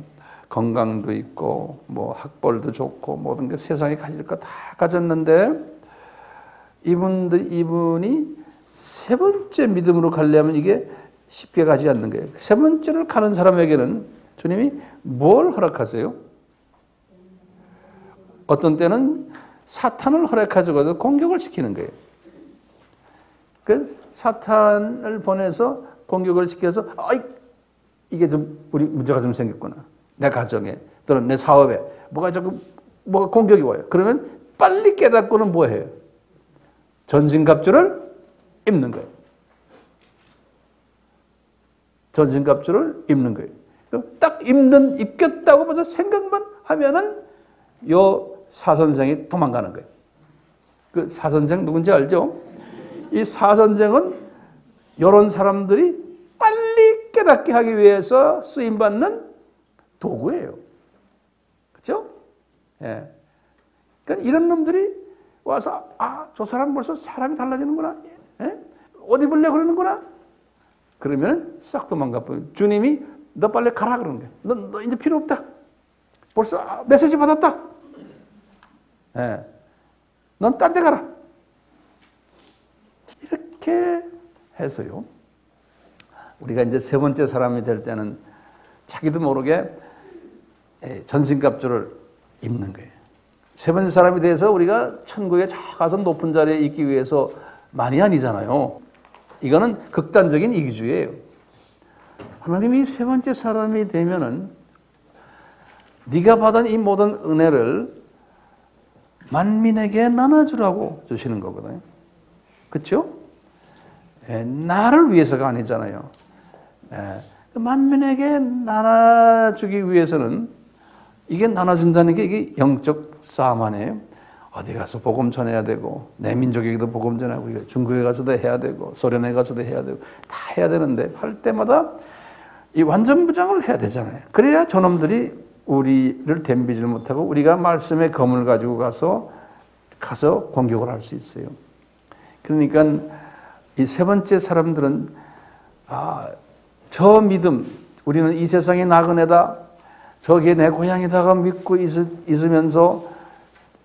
건강도 있고 뭐 학벌도 좋고 모든 게 세상에 가질 거 다 가졌는데, 이분이 세 번째 믿음으로 가려면 이게 쉽게 가지 않는 거예요. 세 번째를 가는 사람에게는 주님이 뭘 허락하세요? 어떤 때는 사탄을 허락하셔서 공격을 시키는 거예요. 그 사탄을 보내서 공격을 시켜서 이게 좀 우리 문제가 좀 생겼구나. 내 가정에 또는 내 사업에 뭐가 공격이 와요. 그러면 빨리 깨닫고는 뭐 해요? 전신갑주를 입는 거예요. 전신갑주를 입는 거예요. 딱 입겠다고 벌써 생각만 하면은 요 사선생이 도망가는 거예요. 그 사선생 누군지 알죠? 이 사선생은 이런 사람들이 빨리 깨닫게 하기 위해서 쓰임받는 도구예요. 그렇죠? 예. 그러니까 이런 놈들이 와서 저 사람 벌써 사람이 달라지는구나. 예? 옷 입으려고 그러는구나. 그러면 싹 도망가 버려요. 주님이 너 빨리 가라 그러는 거예요. 너 이제 필요 없다. 벌써 메시지 받았다. 예. 넌 딴 데 가라. 이렇게 해서요, 우리가 이제 세 번째 사람이 될 때는 자기도 모르게 전신갑주를 입는 거예요. 세 번째 사람이 돼서 우리가 천국에 가서 높은 자리에 있기 위해서 많이 아니잖아요. 이거는 극단적인 이기주의예요. 하나님이 세 번째 사람이 되면은 네가 받은 이 모든 은혜를 만민에게 나눠주라고 주시는 거거든요. 그렇죠? 나를 위해서가 아니잖아요. 만민에게 나눠주기 위해서는, 이게 나눠준다는 게 이게 영적 싸움 아니에요. 어디 가서 복음 전해야 되고 내 민족에게도 복음 전하고 중국에 가서도 해야 되고 소련에 가서도 해야 되고 다 해야 되는데 할 때마다 이 완전무장을 해야 되잖아요. 그래야 저놈들이 우리를 덤비질 못하고 우리가 말씀의 검을 가지고 가서 공격을 할 수 있어요. 그러니까 이 세 번째 사람들은 저 믿음, 우리는 이 세상의 나그네다, 저게 내 고향이다가 믿고 있으면서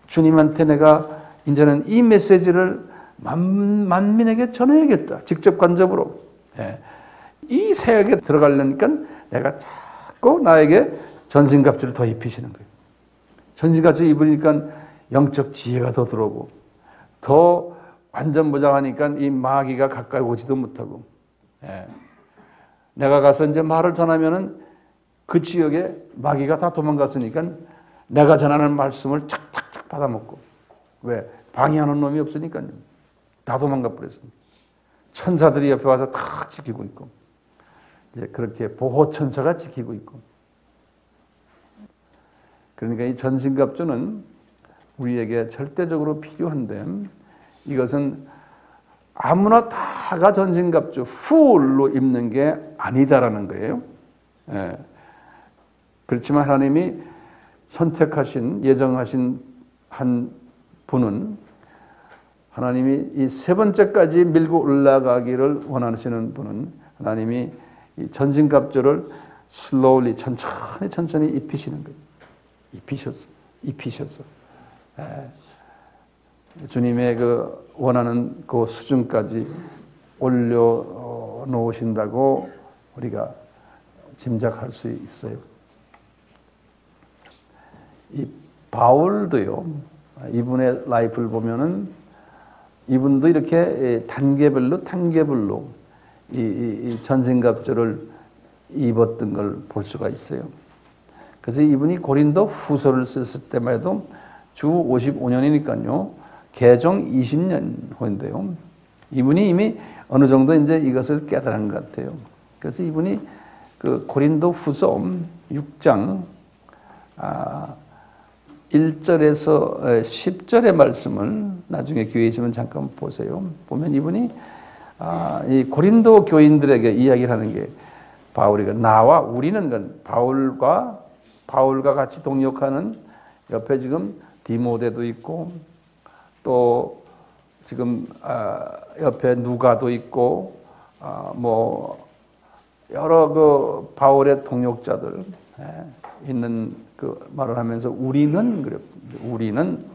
주님한테 내가 이제는 이 메시지를 만민에게 전해야겠다. 직접 간접으로. 이 사역에 들어가려니까 내가 자꾸 나에게 전신갑주를 더 입히시는 거예요. 전신갑주 입으니까 영적 지혜가 더 들어오고 더 완전무장하니까 이 마귀가 가까이 오지도 못하고 내가 가서 이제 말을 전하면은 그 지역에 마귀가 다 도망갔으니까 내가 전하는 말씀을 착착착 받아먹고 왜? 방해하는 놈이 없으니까요. 다 도망가 버렸습니다. 천사들이 옆에 와서 다 지키고 있고 이제 그렇게 보호 천사가 지키고 있고 그러니까 이 전신갑주는 우리에게 절대적으로 필요한데 이것은 아무나 다가 전신갑주 풀로 입는 게 아니다라는 거예요. 그렇지만 하나님이 선택하신 예정하신 한 분은 하나님이 이 세 번째까지 밀고 올라가기를 원하시는 분은 하나님이 이 전신갑주를 슬로울리 천천히 입히시는 거예요. 입히셔서 주님의 그 원하는 그 수준까지 올려 놓으신다고 우리가 짐작할 수 있어요. 이 바울도요. 이분의 라이프를 보면은 이분도 이렇게 단계별로 이 전신갑주를 입었던 걸 볼 수가 있어요. 그래서 이분이 고린도 후서를 썼을 때만 해도 주 55년이니까요. 개종 20년 후인데요. 이분이 이미 어느 정도 이제 이것을 깨달은 것 같아요. 그래서 이분이 그 고린도 후서 6장 1절에서 10절의 말씀을 나중에 기회 있으면 잠깐 보세요. 보면 이분이 이 고린도 교인들에게 이야기를 하는 게 바울이가 나와 우리는 건 바울과 같이 동역하는 옆에 지금 디모데도 있고 또 지금 옆에 누가도 있고 뭐 여러 그 바울의 동역자들 있는 그 말을 하면서 우리는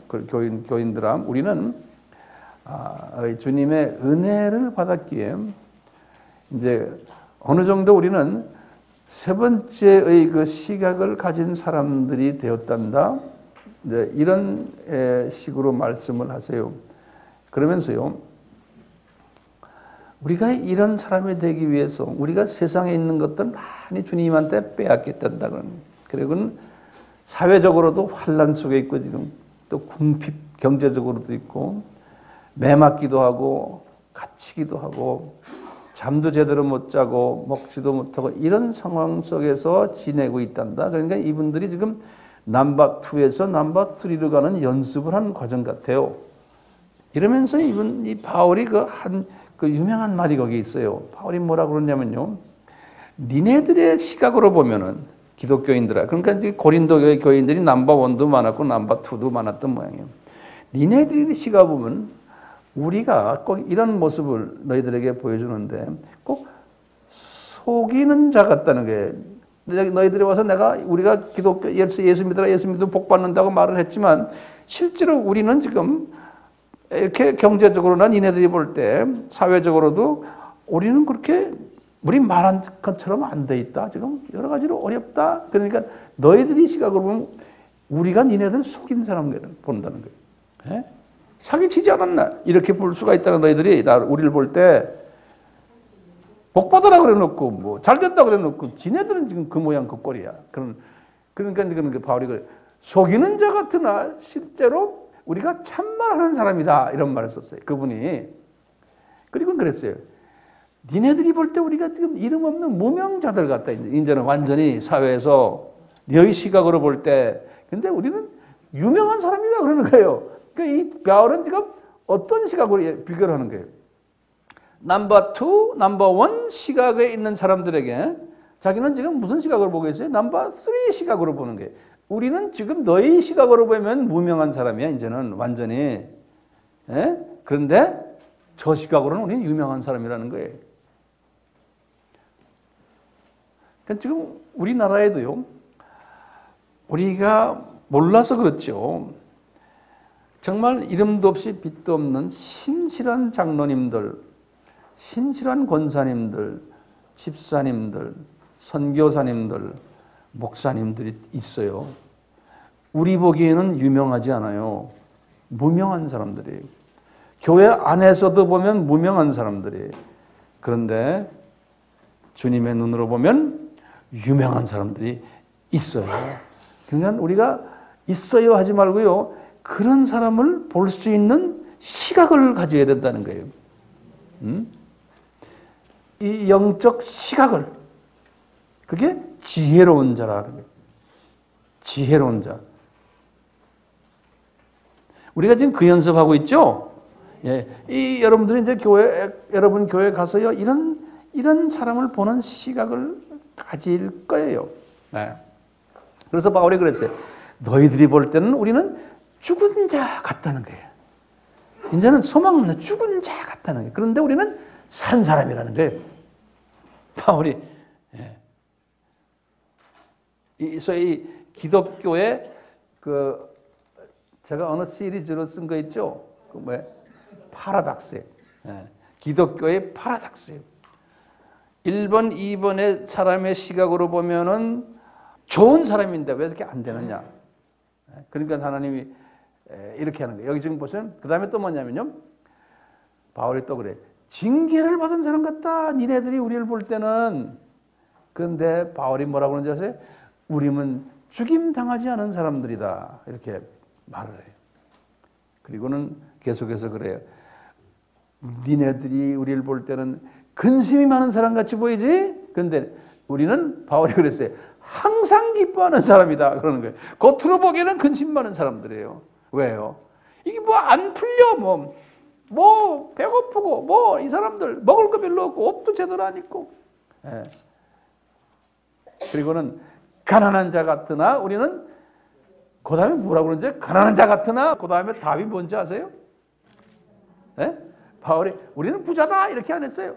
그 교인들아 우리는 주님의 은혜를 받았기에 이제 어느 정도 우리는 세 번째의 그 시각을 가진 사람들이 되었단다. 이제 이런 식으로 말씀을 하세요. 그러면서요, 우리가 이런 사람이 되기 위해서 우리가 세상에 있는 것들 많이 주님한테 빼앗겠단다는. 그리고 사회적으로도 환란 속에 있고 지금 또 궁핍 경제적으로도 있고 매맞기도 하고 갇히기도 하고 잠도 제대로 못 자고 먹지도 못하고 이런 상황 속에서 지내고 있단다. 그러니까 이분들이 지금 넘버 2에서 넘버 3로 가는 연습을 한 과정 같아요. 이러면서 이 바울이 그 유명한 말이 거기 있어요. 바울이 뭐라 그러냐면요. 니네들의 시각으로 보면은 기독교인들아. 그러니까 이제 고린도 교인들이 넘버 1도 많았고 넘버 2도 많았던 모양이에요. 니네들의 시각 보면 우리가 꼭 이런 모습을 너희들에게 보여주는데 꼭 속이는 자 같다는 게 너희들이 와서 우리가 기독교 예수 믿으라 예수 믿으면 복 받는다고 말을 했지만 실제로 우리는 지금 이렇게 경제적으로나 니네들이 볼 때 사회적으로도 우리는 그렇게 우리 말한 것처럼 안 돼 있다. 지금 여러 가지로 어렵다. 그러니까 너희들이 시각으로 보면 우리가 니네들 속인 사람들을 본다는 거예요. 사기치지 않았나? 이렇게 볼 수가 있다는 너희들이 우리를 볼 때 복 받으라 그래 놓고 뭐 잘 됐다 그래 놓고 지네들은 지금 그 모양 그 꼴이야. 그러니까 바울이 그래. 속이는 자 같으나 실제로 우리가 참말하는 사람이다. 이런 말을 썼어요. 그분이. 그리고 그랬어요. 니네들이 볼 때 우리가 지금 이름 없는 무명자들 같다. 이제는 완전히 사회에서 너희 시각으로 볼 때. 근데 우리는 유명한 사람이다. 그러는 거예요. 이 바울은 지금 어떤 시각으로 비교를 하는 거예요? 넘버 2, 넘버 1 시각에 있는 사람들에게 자기는 지금 무슨 시각으로 보고 있어요? 넘버 3 시각으로 보는 거예요. 우리는 지금 너희 시각으로 보면 무명한 사람이야. 이제는 완전히. 예? 그런데 저 시각으로는 우리는 유명한 사람이라는 거예요. 그러니까 지금 우리나라에도요. 우리가 몰라서 그렇죠. 정말 이름도 없이 빛도 없는 신실한 장로님들, 신실한 권사님들, 집사님들, 선교사님들, 목사님들이 있어요. 우리 보기에는 유명하지 않아요. 무명한 사람들이에요. 교회 안에서도 보면 무명한 사람들이에요. 그런데 주님의 눈으로 보면 유명한 사람들이 있어요. 그러니까 우리가 있어요 하지 말고요. 그런 사람을 볼 수 있는 시각을 가져야 된다는 거예요. 이 영적 시각을. 그게 지혜로운 자라. 지혜로운 자. 우리가 지금 그 연습하고 있죠? 예. 여러분들이 이제 여러분 교회 가서요, 이런 사람을 보는 시각을 가질 거예요. 네. 그래서 바울이 그랬어요. 너희들이 볼 때는 우리는 죽은 자 같다는 거예요. 이제는 소망 없는 죽은 자 같다는 거예요. 그런데 우리는 산 사람이라는 거예요. 바울이. 예. 소위 기독교의 제가 어느 시리즈로 쓴 거 있죠? 파라닥스. 예. 기독교의 파라닥스. 1번, 2번의 사람의 시각으로 보면은 좋은 사람인데 왜 이렇게 안 되느냐. 그러니까 하나님이 이렇게 하는 거예요. 여기 지금 보시면 그 다음에 또 뭐냐면요. 바울이 또 그래. 징계를 받은 사람 같다. 니네들이 우리를 볼 때는. 그런데 바울이 뭐라고 그러는지 아세요? 우리는 죽임 당하지 않은 사람들이다. 이렇게 말을 해요. 그리고는 계속해서 그래요. 니네들이 우리를 볼 때는 근심이 많은 사람 같이 보이지? 그런데 우리는 바울이 그랬어요. 항상 기뻐하는 사람이다. 그러는 거예요. 겉으로 보기에는 근심 많은 사람들이에요. 왜요? 이게 뭐 안 풀려. 뭐 배고프고 이 사람들 먹을 거 별로 없고 옷도 제대로 안 입고. 예. 그리고는 가난한 자 같으나 우리는 그 다음에 뭐라고 그러는지 가난한 자 같으나 그 다음에 답이 뭔지 아세요? 예? 바울이 우리는 부자다 이렇게 안 했어요.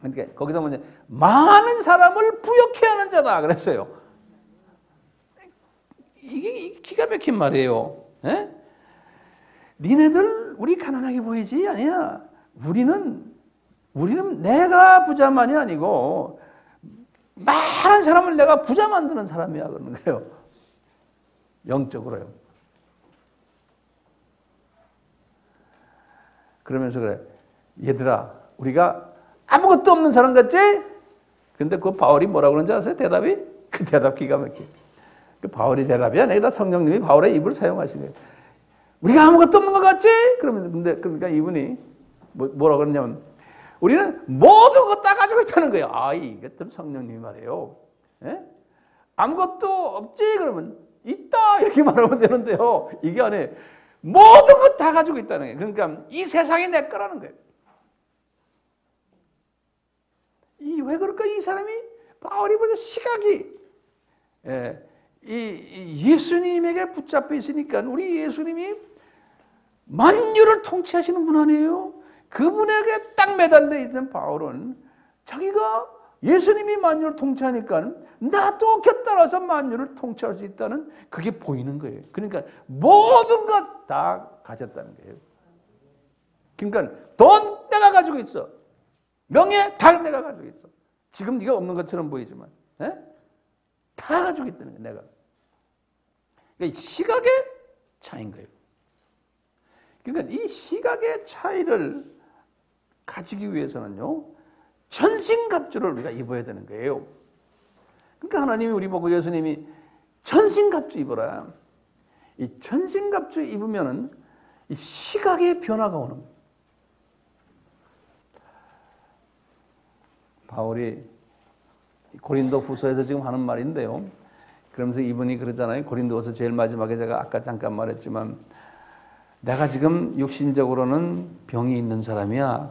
그러니까 거기다 뭐냐 많은 사람을 부욕해 하는 자다 그랬어요. 이게 기가 막힌 말이에요. 예? 니네들 우리 가난하게 보이지? 아니야. 우리는 내가 부자만이 아니고 많은 사람을 내가 부자 만드는 사람이야 그러는 거예요. 영적으로요. 그러면서 그래. 얘들아 우리가 아무것도 없는 사람 같지? 근데 그 바울이 뭐라고 그러는지 아세요? 대답이? 그 대답 기가 막혀. 그 바울이 대답이 아니라 성령님이 바울의 입을 사용하신 거예요. 우리가 아무것도 없는 것 같지? 그러니까 이분이 뭐라고 그러냐면 우리는 모든 거 다 가지고 있다는 거예요. 이게 또 성령님이 말해요. 예? 아무것도 없지? 그러면 있다 이렇게 말하면 되는데요. 이게 아니에요. 모든 거 다 가지고 있다는 거예요. 그러니까 이 세상이 내 거라는 거예요. 왜 그럴까? 이 사람이 바울이 벌써 시각이 예수님에게 붙잡혀 있으니까 우리 예수님이 만유를 통치하시는 분 아니에요? 그분에게 딱 매달려 있는 바울은 자기가 예수님이 만유를 통치하니까 나도 곁따라서 만유를 통치할 수 있다는 그게 보이는 거예요. 그러니까 모든 것 다 가졌다는 거예요. 그러니까 돈 내가 가지고 있어. 명예 다 내가 가지고 있어. 지금 네가 없는 것처럼 보이지만 다 가지고 있다는 거예요. 내가. 그러니까 시각의 차이인 거예요. 그러니까 이 시각의 차이를 가지기 위해서는요. 천신갑주를 우리가 입어야 되는 거예요. 그러니까 하나님이 우리 보고 예수님이 천신갑주 입어라. 이 천신갑주 입으면은 이 시각의 변화가 오는 거예요. 바울이 고린도 후서에서 지금 하는 말인데요. 그러면서 이분이 그러잖아요. 고린도후서 제일 마지막에 제가 아까 잠깐 말했지만 내가 지금 육신적으로는 병이 있는 사람이야.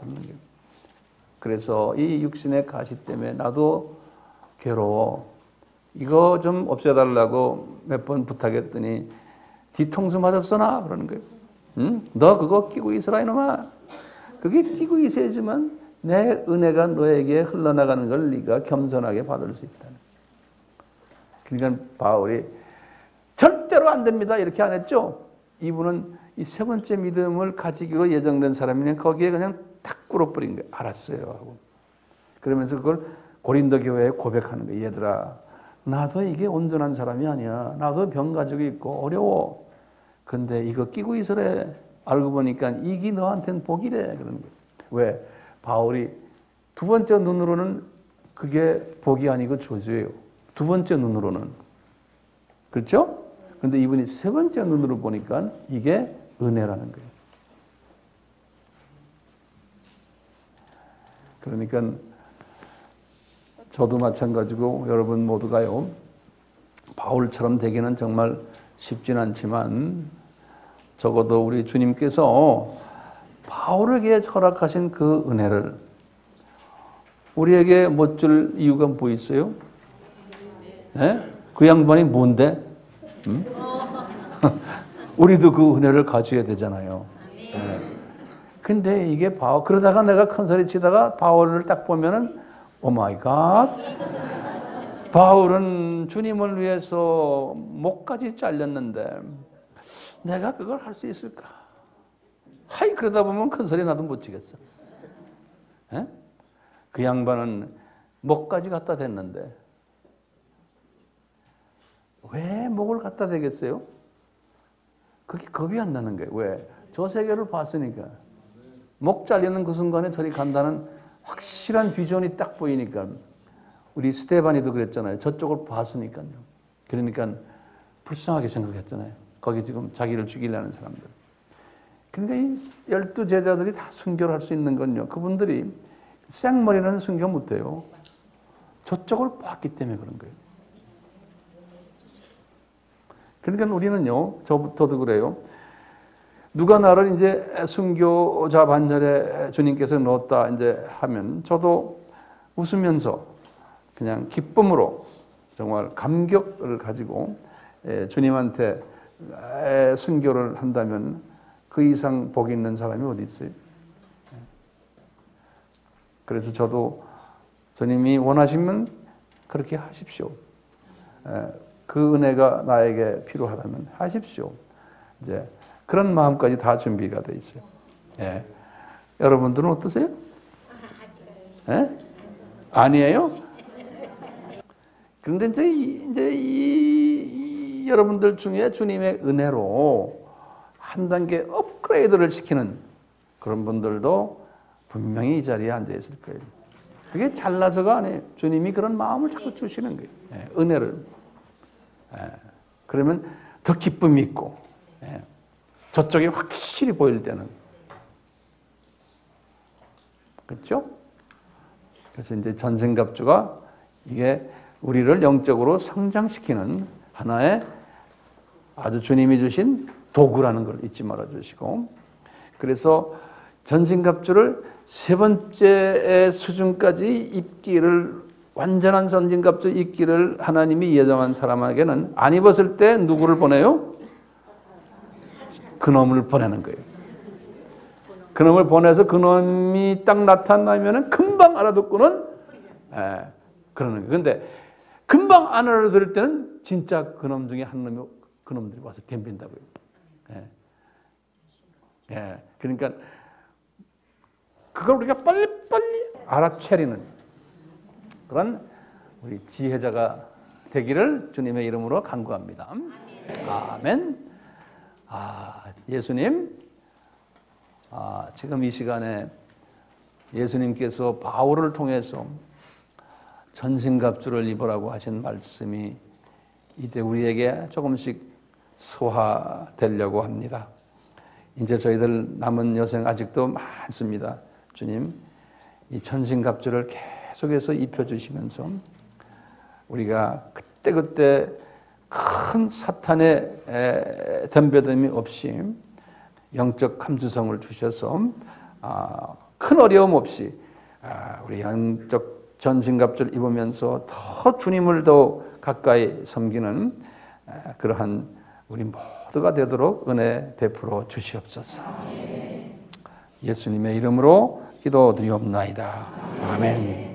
그래서 이 육신의 가시 때문에 나도 괴로워. 이거 좀 없애달라고 몇 번 부탁했더니 뒤통수 맞았어나? 그러는 거예요. 응? 너 그거 끼고 있어라 이놈아. 그게 끼고 있어야지만 내 은혜가 너에게 흘러나가는 걸 네가 겸손하게 받을 수 있다. 그러니까 바울이 절대로 안 됩니다 이렇게 안 했죠. 이분은 이 세 번째 믿음을 가지기로 예정된 사람이냐 거기에 그냥 탁 꿇어버린 거예요. 알았어요 하고. 그러면서 그걸 고린도 교회에 고백하는 거예요. 얘들아, 나도 이게 온전한 사람이 아니야. 나도 병 가지고 있고 어려워. 근데 이거 끼고 있으래. 알고 보니까 이게 너한테는 복이래. 그러는 거예요. 왜? 바울이 두 번째 눈으로는 그게 복이 아니고 저주예요. 두 번째 눈으로는. 그렇죠? 근데 이분이 세 번째 눈으로 보니까 이게 은혜라는 거예요. 그러니까 저도 마찬가지고 여러분 모두가요. 바울처럼 되기는 정말 쉽진 않지만 적어도 우리 주님께서 바울에게 허락하신 그 은혜를 우리에게 못 줄 이유가 뭐 있어요? 네? 그 양반이 뭔데? 응? 우리도 그 은혜를 가져야 되잖아요. 네. 근데 이게 그러다가 내가 큰 소리 치다가 바울을 딱 보면은 오 마이 갓. 바울은 주님을 위해서 목까지 잘렸는데 내가 그걸 할 수 있을까? 하이 그러다 보면 큰 소리 나도 못 치겠어. 에? 그 양반은 목까지 갖다 댔는데 왜 목을 갖다 대겠어요? 그게 겁이 안 나는 거예요. 왜? 저 세계를 봤으니까. 목 잘리는 그 순간에 저리 간다는 확실한 비전이 딱 보이니까. 우리 스테반이도 그랬잖아요. 저쪽을 봤으니까요. 그러니까 불쌍하게 생각했잖아요. 거기 지금 자기를 죽이려는 사람들. 그러니까 이 12 제자들이 다 순교를 할 수 있는 건요. 그분들이 생머리는 순교 못해요. 저쪽을 봤기 때문에 그런 거예요. 그러니까 우리는요, 저부터도 그래요. 누가 나를 이제 순교자 반열에 주님께서 넣었다 이제 하면 저도 웃으면서 그냥 기쁨으로 정말 감격을 가지고 주님한테 순교를 한다면 그 이상 복 있는 사람이 어디 있어요? 그래서 저도 주님이 원하시면 그렇게 하십시오. 그 은혜가 나에게 필요하다면 하십시오. 이제 그런 마음까지 다 준비가 돼 있어요. 예. 여러분들은 어떠세요? 예? 아니에요? 그런데 이제 이 여러분들 중에 주님의 은혜로 한 단계 업그레이드를 시키는 그런 분들도 분명히 이 자리에 앉아 있을 거예요. 그게 잘나서가 아니에요. 주님이 그런 마음을 자꾸 주시는 거예요. 예, 은혜를. 예, 그러면 더 기쁨이 있고, 예, 저쪽이 확실히 보일 때는. 그렇죠? 그래서 이제 전생갑주가 이게 우리를 영적으로 성장시키는 하나의 아주 주님이 주신 도구라는 걸 잊지 말아 주시고, 그래서 전생갑주를 세 번째 수준까지 입기를, 완전한 전생갑주 입기를 하나님이 예정한 사람에게는 안 입었을 때 누구를 보내요? 그놈을 보내는 거예요. 그놈을 보내서 그놈이 딱 나타나면은 금방 알아듣고는 그러는 거예요. 그런데 금방 안 알아들을 때는 진짜 그놈 중에 한 놈이 그놈들이 와서 덤빈다고요. 그러니까 그걸 우리가 빨리빨리 알아채리는 그런 우리 지혜자가 되기를 주님의 이름으로 간구합니다. 아멘. 예수님, 지금 이 시간에 예수님께서 바울을 통해서 전생갑주를 입으라고 하신 말씀이 이제 우리에게 조금씩 소화되려고 합니다. 이제 저희들 남은 여생 아직도 많습니다. 주님, 이 전생갑주를 계속해서 입혀주시면서 우리가 그때그때 큰 사탄의 덤벼듦이 없이 영적 감수성을 주셔서 큰 어려움 없이 우리 영적 전신갑주를 입으면서 더 주님을 더 가까이 섬기는 그러한 우리 모두가 되도록 은혜 베풀어 주시옵소서. 예수님의 이름으로 기도드리옵나이다. 아멘.